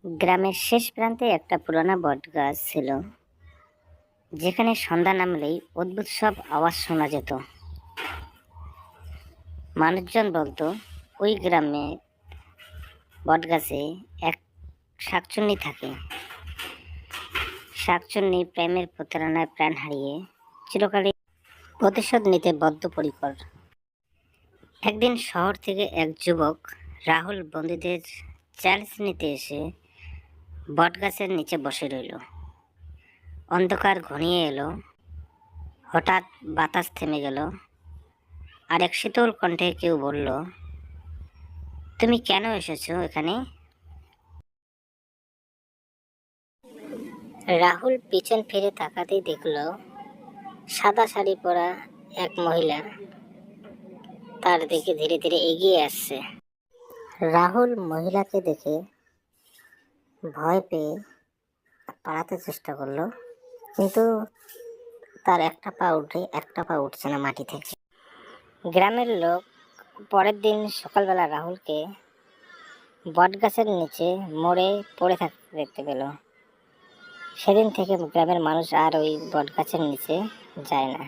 গ্রামের শেষ প্রান্তে একটা পুরানো বটগাছ ছিল, যেখানে সন্ধ্যা নামলেই অদ্ভুত সব আওয়াজ শোনা যেত। মানুষজন বলতো ওই গ্রামে বটগাছে এক শাকচুন্নি থাকে। শাকচুন্নি প্রেমের প্রতারণায় প্রাণ হারিয়ে চিরকালই প্রতিশোধ নিতে বদ্ধপরিকর। একদিন শহর থেকে এক যুবক রাহুল বন্দীদের চ্যালেঞ্জ নিতে এসে বটগাছের নিচে বসে রইল। অন্ধকার ঘনিয়ে এলো, হঠাৎ বাতাস থেমে গেল, আর এক শীতল কণ্ঠে কেউ বলল, তুমি কেন এসেছো এখানে? রাহুল পিছন ফিরে তাকাতেই দেখল সাদা শাড়ি পরা এক মহিলা তার দিকে ধীরে ধীরে এগিয়ে আসছে। রাহুল মহিলাকে দেখে ভয় পেয়ে পালাতে চেষ্টা করলো, কিন্তু তার একটা পা উঠছে না মাটি থেকে। গ্রামের লোক পরের দিন সকালবেলা রাহুলকে বটগাছের নিচে মরে পড়ে থাকতে দেখতে পেল। সেদিন থেকে গ্রামের মানুষ আর ওই বটগাছের নিচে যায় না।